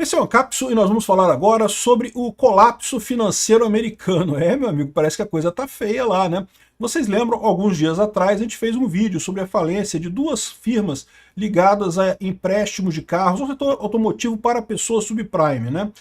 Esse é o Ancapsu e nós vamos falar agora sobre o colapso financeiro americano. Meu amigo, parece que a coisa tá feia lá, né? Vocês lembram, alguns dias atrás, a gente fez um vídeo sobre a falência de duas firmas ligadas a empréstimos de carros no setor automotivo para pessoas subprime, né?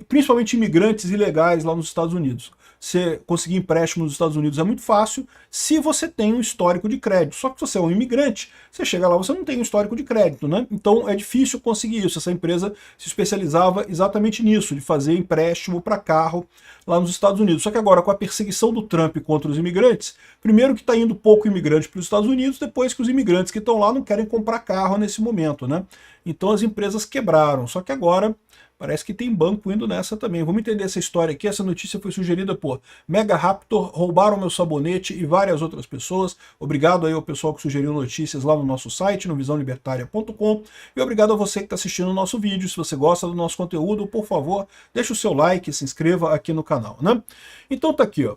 Principalmente imigrantes ilegais lá nos Estados Unidos. Você conseguir empréstimo nos Estados Unidos é muito fácil se você tem um histórico de crédito. Só que se você é um imigrante, você chega lá, você não tem um histórico de crédito, né? Então é difícil conseguir isso. Essa empresa se especializava exatamente nisso, de fazer empréstimo para carro lá nos Estados Unidos. Só que agora, com a perseguição do Trump contra os imigrantes, primeiro que está indo pouco imigrante para os Estados Unidos, depois que os imigrantes que estão lá não querem comprar carro nesse momento, né? Então as empresas quebraram. Só que agora parece que tem banco indo nessa também. Vamos entender essa história aqui. Essa notícia foi sugerida por Mega Raptor, Roubaram Meu Sabonete e várias outras pessoas. Obrigado aí ao pessoal que sugeriu notícias lá no nosso site, no visãolibertaria.com. E obrigado a você que está assistindo o nosso vídeo. Se você gosta do nosso conteúdo, por favor, deixa o seu like e se inscreva aqui no canal, né? Então tá aqui, ó.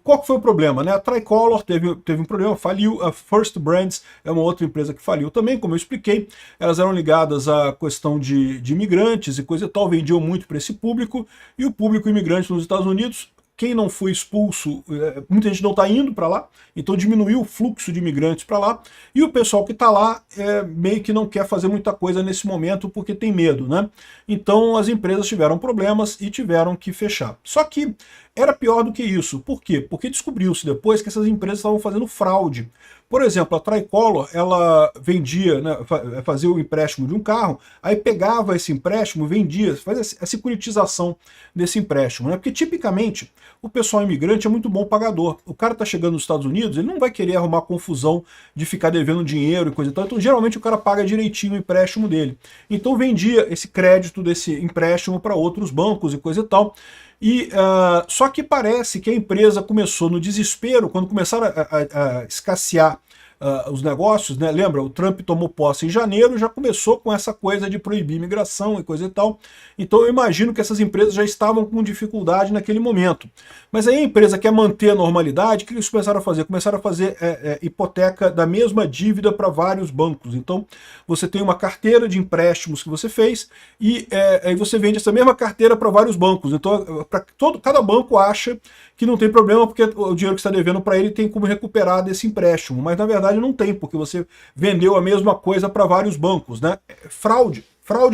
Qual que foi o problema, né? A Tricolor teve um problema, faliu. A First Brands é uma outra empresa que faliu também, como eu expliquei. Elas eram ligadas à questão de imigrantes e coisa e tal, vendiam muito para esse público, e o público imigrante nos Estados Unidos, quem não foi expulso, muita gente não está indo para lá, então diminuiu o fluxo de imigrantes para lá, e o pessoal que está lá meio que não quer fazer muita coisa nesse momento porque tem medo, né? Então as empresas tiveram problemas e tiveram que fechar. Só que era pior do que isso. Por quê? Porque descobriu-se depois que essas empresas estavam fazendo fraude. Por exemplo, a Tricolor, ela vendia, né, fazia o empréstimo de um carro, aí pegava esse empréstimo, vendia, fazia a securitização desse empréstimo, né? Porque tipicamente o pessoal imigrante é muito bom pagador. O cara está chegando nos Estados Unidos, ele não vai querer arrumar confusão de ficar devendo dinheiro e coisa e tal. Então, geralmente, o cara paga direitinho o empréstimo dele. Então, vendia esse crédito desse empréstimo para outros bancos e coisa e tal. Só que parece que a empresa começou no desespero, quando começaram a escassear os negócios, né? Lembra, o Trump tomou posse em janeiro e já começou com essa coisa de proibir imigração e coisa e tal. Então eu imagino que essas empresas já estavam com dificuldade naquele momento. Mas aí a empresa quer manter a normalidade, o que eles começaram a fazer? Começaram a fazer hipoteca da mesma dívida para vários bancos. Então você tem uma carteira de empréstimos que você fez e aí você vende essa mesma carteira para vários bancos. Então cada banco acha que não tem problema porque o dinheiro que está devendo para ele tem como recuperar desse empréstimo. Mas na verdade não tem, porque você vendeu a mesma coisa para vários bancos, né? Fraude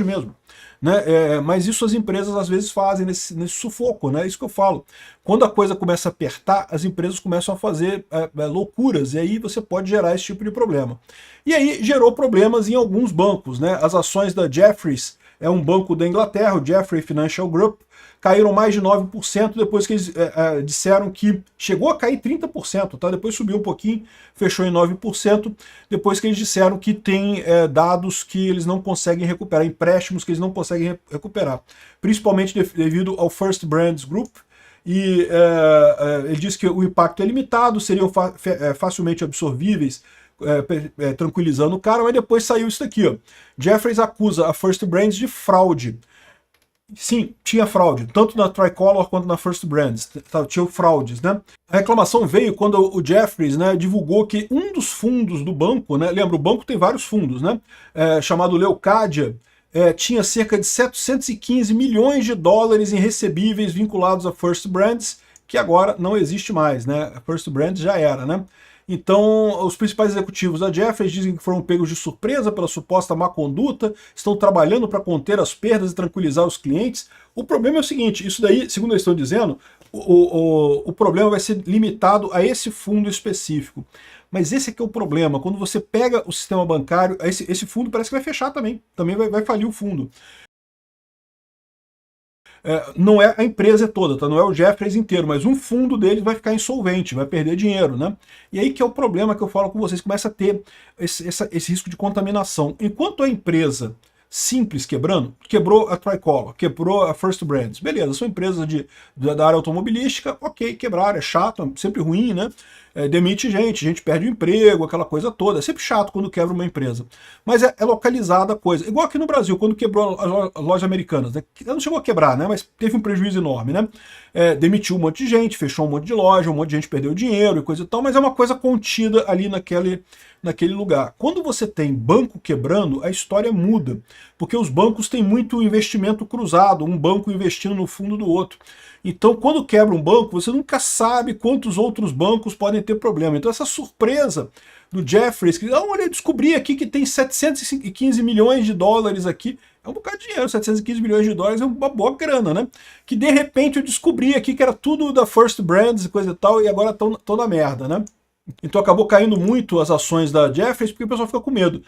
mesmo. Né? Mas isso as empresas às vezes fazem nesse sufoco, né? É isso que eu falo. Quando a coisa começa a apertar, as empresas começam a fazer loucuras, e aí você pode gerar esse tipo de problema. E aí gerou problemas em alguns bancos, né? As ações da Jefferies, é um banco da Inglaterra, o Jefferies Financial Group, caíram mais de 9% depois que eles disseram que chegou a cair 30%, tá? Depois subiu um pouquinho, fechou em 9%, depois que eles disseram que tem dados que eles não conseguem recuperar, empréstimos que eles não conseguem recuperar, principalmente devido ao First Brands Group, e ele disse que o impacto é limitado, seriam facilmente absorvíveis, tranquilizando o cara, mas depois saiu isso daqui, ó. Jefferies acusa a First Brands de fraude. Sim, tinha fraude, tanto na Tricolor quanto na First Brands, tinham fraudes, né? A reclamação veio quando o Jefferies, né, divulgou que um dos fundos do banco, né, lembra, o banco tem vários fundos, né, chamado Leucadia, tinha cerca de 715 milhões de dólares em recebíveis vinculados a First Brands, que agora não existe mais, né? A First Brands já era, né? Então, os principais executivos da Jefferies dizem que foram pegos de surpresa pela suposta má conduta, estão trabalhando para conter as perdas e tranquilizar os clientes. O problema é o seguinte, isso daí, segundo eles estão dizendo, o problema vai ser limitado a esse fundo específico. Mas esse aqui é o problema, quando você pega o sistema bancário, esse fundo parece que vai fechar também vai falir o fundo. Não é a empresa toda, tá? Não é o Jefferies inteiro, mas um fundo dele vai ficar insolvente, vai perder dinheiro, né? E aí que é o problema que eu falo com vocês, começa a ter esse risco de contaminação. Enquanto a empresa simples quebrando, quebrou a Tricolor, quebrou a First Brands, beleza, são empresas da área automobilística, ok, quebraram, é chato, é sempre ruim, né? Demite gente perde o emprego, aquela coisa toda. É sempre chato quando quebra uma empresa. Mas é localizada a coisa. Igual aqui no Brasil, quando quebrou as lojas americanas. Né? Não chegou a quebrar, né? Mas teve um prejuízo enorme, né? Demitiu um monte de gente, fechou um monte de loja, um monte de gente perdeu dinheiro e coisa e tal, mas é uma coisa contida ali naquele lugar. Quando você tem banco quebrando, a história muda. Porque os bancos têm muito investimento cruzado, um banco investindo no fundo do outro. Então, quando quebra um banco, você nunca sabe quantos outros bancos podem ter problema. Então, essa surpresa do Jefferies, que, olha, eu descobri aqui que tem 715 milhões de dólares aqui, é um bocado de dinheiro, 715 milhões de dólares é uma boa grana, né? Que de repente eu descobri aqui que era tudo da First Brands e coisa e tal, e agora estão na merda, né? Então acabou caindo muito as ações da Jefferies porque o pessoal fica com medo.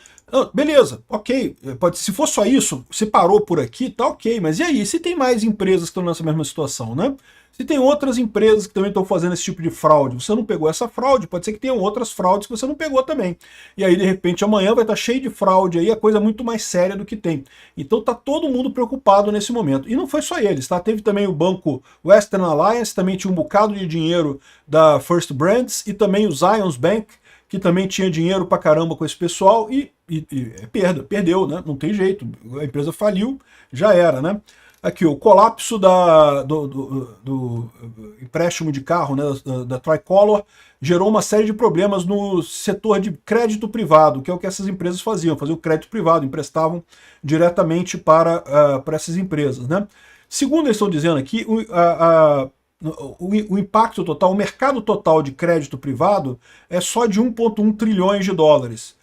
Beleza, ok, se for só isso, se parou por aqui, tá ok, mas e aí? Se tem mais empresas que estão nessa mesma situação, né? Se tem outras empresas que também estão fazendo esse tipo de fraude, você não pegou essa fraude, pode ser que tenha outras fraudes que você não pegou também. E aí, de repente, amanhã vai estar cheio de fraude aí, a coisa muito mais séria do que tem. Então tá todo mundo preocupado nesse momento. E não foi só eles, tá? Teve também o banco Western Alliance, também tinha um bocado de dinheiro da First Brands, e também o Zions Bank, que também tinha dinheiro pra caramba com esse pessoal, e perdeu, né? Não tem jeito, a empresa faliu, já era, né? Aqui, o colapso do empréstimo de carro, né, da Tricolor, gerou uma série de problemas no setor de crédito privado, que é o que essas empresas faziam o crédito privado, emprestavam diretamente para essas empresas, né? Segundo eles estão dizendo aqui, o impacto total, o mercado total de crédito privado é só de 1,1 trilhões de dólares.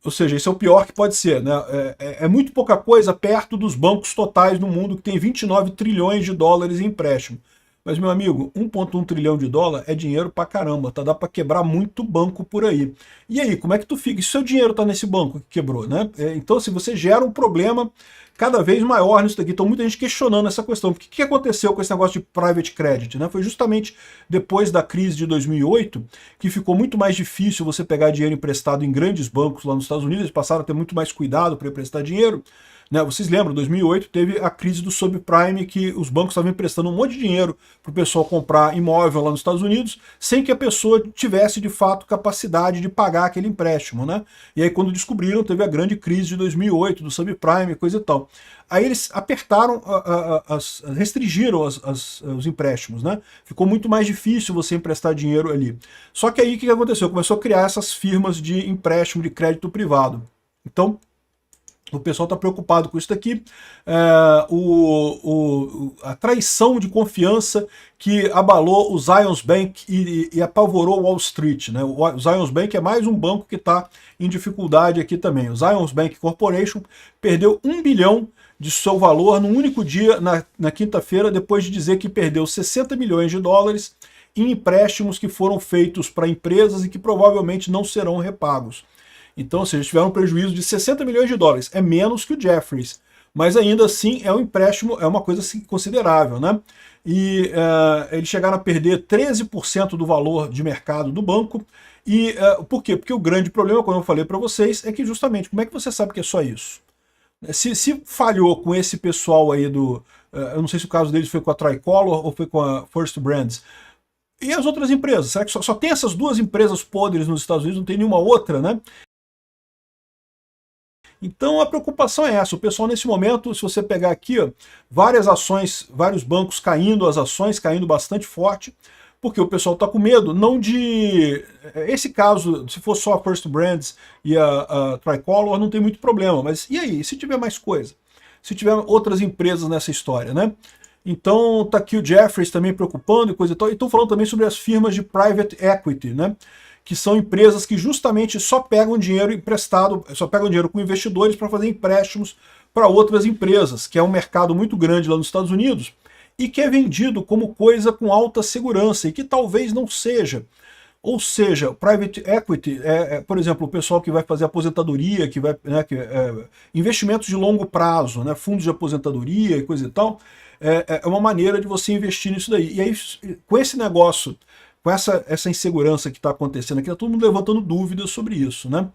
Ou seja, isso é o pior que pode ser, né? É muito pouca coisa perto dos bancos totais no mundo, que tem 29 trilhões de dólares em empréstimo. Mas, meu amigo, 1,1 trilhão de dólar é dinheiro pra caramba, tá? Dá pra quebrar muito banco por aí. E aí, como é que tu fica? E se o seu dinheiro tá nesse banco que quebrou, né? Então, se você gera um problema cada vez maior nisso daqui. Então muita gente questionando essa questão. O que aconteceu com esse negócio de private credit, né? Foi justamente depois da crise de 2008 que ficou muito mais difícil você pegar dinheiro emprestado em grandes bancos lá nos Estados Unidos. Eles passaram a ter muito mais cuidado para emprestar dinheiro. Né, vocês lembram, em 2008 teve a crise do subprime, que os bancos estavam emprestando um monte de dinheiro para o pessoal comprar imóvel lá nos Estados Unidos, sem que a pessoa tivesse de fato capacidade de pagar aquele empréstimo. Né? E aí quando descobriram, teve a grande crise de 2008, do subprime, coisa e tal. Aí eles apertaram, restringiram os empréstimos, né? Ficou muito mais difícil você emprestar dinheiro ali. Só que aí o que aconteceu? Começou a criar essas firmas de empréstimo de crédito privado. Então, o pessoal está preocupado com isso daqui. A traição de confiança que abalou o Zions Bank e apavorou o Wall Street. Né? O Zions Bank é mais um banco que está em dificuldade aqui também. O Zions Bank Corporation perdeu 1 bilhão de seu valor num único dia, na quinta-feira, depois de dizer que perdeu 60 milhões de dólares em empréstimos que foram feitos para empresas e que provavelmente não serão repagos. Então, ou seja, eles tiveram um prejuízo de 60 milhões de dólares. É menos que o Jefferies, mas ainda assim é um empréstimo, é uma coisa assim, considerável, né? E eles chegaram a perder 13% do valor de mercado do banco. E por quê? Porque o grande problema, como eu falei para vocês, é que justamente, como é que você sabe que é só isso? Se falhou com esse pessoal aí eu não sei se o caso deles foi com a Tricolor ou foi com a First Brands. E as outras empresas? Será que só tem essas duas empresas podres nos Estados Unidos, não tem nenhuma outra, né? Então a preocupação é essa, o pessoal nesse momento, se você pegar aqui, ó, várias ações, vários bancos caindo, as ações caindo bastante forte, porque o pessoal está com medo, não de... Esse caso, se for só a First Brands e a Tricolor, não tem muito problema, mas e aí, se tiver mais coisa? Se tiver outras empresas nessa história, né? Então tá aqui o Jefferies também preocupando e coisa e tal, e estão falando também sobre as firmas de private equity, né? Que são empresas que justamente só pegam dinheiro emprestado, só pegam dinheiro com investidores para fazer empréstimos para outras empresas, que é um mercado muito grande lá nos Estados Unidos, e que é vendido como coisa com alta segurança, e que talvez não seja. Ou seja, private equity, por exemplo, o pessoal que vai fazer aposentadoria, que vai, né, investimentos de longo prazo, né, fundos de aposentadoria e coisa e tal, é uma maneira de você investir nisso daí. E aí, com esse negócio, com essa insegurança que está acontecendo aqui, está todo mundo levantando dúvidas sobre isso, né?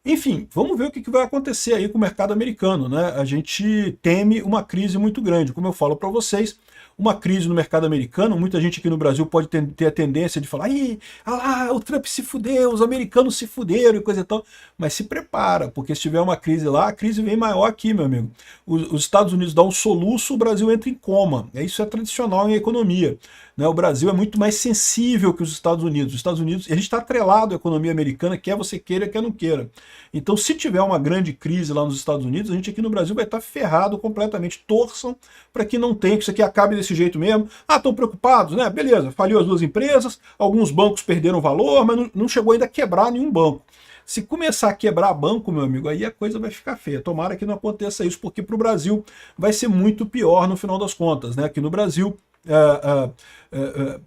Enfim, vamos ver o que vai acontecer aí com o mercado americano, né? A gente teme uma crise muito grande, como eu falo para vocês, uma crise no mercado americano. Muita gente aqui no Brasil pode ter a tendência de falar: ih, lá, o Trump se fudeu, os americanos se fuderam e coisa e tal. Mas se prepara, porque se tiver uma crise lá, a crise vem maior aqui, meu amigo. Os Estados Unidos dão um soluço, o Brasil entra em coma. Isso é tradicional em economia. Né? O Brasil é muito mais sensível que os Estados Unidos. Os Estados Unidos, a gente está atrelado à economia americana, quer você queira, quer não queira. Então, se tiver uma grande crise lá nos Estados Unidos, a gente aqui no Brasil vai estar ferrado completamente. Torçam para que não tenha, que isso aqui acabe desse jeito mesmo. Ah, estão preocupados, né? Beleza, faliu as duas empresas, alguns bancos perderam valor, mas não chegou ainda a quebrar nenhum banco. Se começar a quebrar banco, meu amigo, aí a coisa vai ficar feia. Tomara que não aconteça isso, porque para o Brasil vai ser muito pior no final das contas, né? Aqui no Brasil,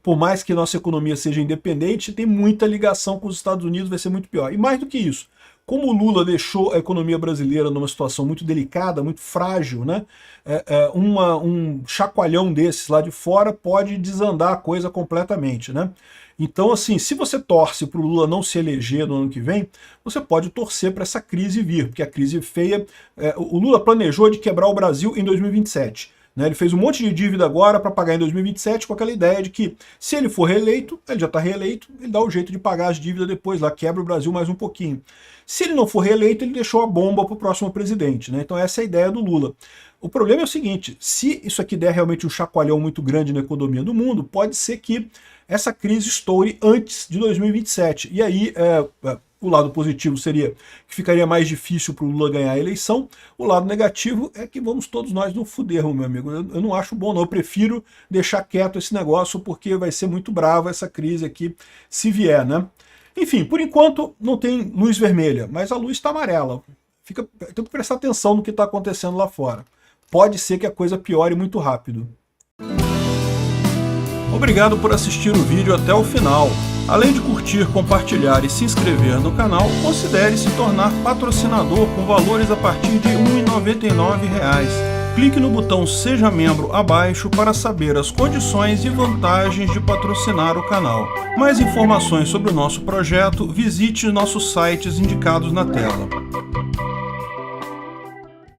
por mais que nossa economia seja independente, tem muita ligação com os Estados Unidos, vai ser muito pior. E mais do que isso, como o Lula deixou a economia brasileira numa situação muito delicada, muito frágil, né? Um chacoalhão desses lá de fora pode desandar a coisa completamente, né? Então, assim, se você torce para o Lula não se eleger no ano que vem, você pode torcer para essa crise vir, porque a crise feia... o Lula planejou de quebrar o Brasil em 2027. Né? Ele fez um monte de dívida agora para pagar em 2027 com aquela ideia de que, se ele for reeleito, ele já está reeleito, ele dá o jeito de pagar as dívidas depois, lá quebra o Brasil mais um pouquinho. Se ele não for reeleito, ele deixou a bomba para o próximo presidente. Né? Então essa é a ideia do Lula. O problema é o seguinte, se isso aqui der realmente um chacoalhão muito grande na economia do mundo, pode ser que essa crise estoure antes de 2027. E aí, o lado positivo seria que ficaria mais difícil para o Lula ganhar a eleição. O lado negativo é que vamos todos nós no fuder, meu amigo. Eu não acho bom, não. Eu prefiro deixar quieto esse negócio, porque vai ser muito brava essa crise aqui, se vier, né? Enfim, por enquanto não tem luz vermelha, mas a luz está amarela. Tem que prestar atenção no que está acontecendo lá fora. Pode ser que a coisa piore muito rápido. Obrigado por assistir o vídeo até o final. Além de curtir, compartilhar e se inscrever no canal, considere se tornar patrocinador com valores a partir de R$ 1,99. Clique no botão Seja Membro abaixo para saber as condições e vantagens de patrocinar o canal. Mais informações sobre o nosso projeto, visite nossos sites indicados na tela.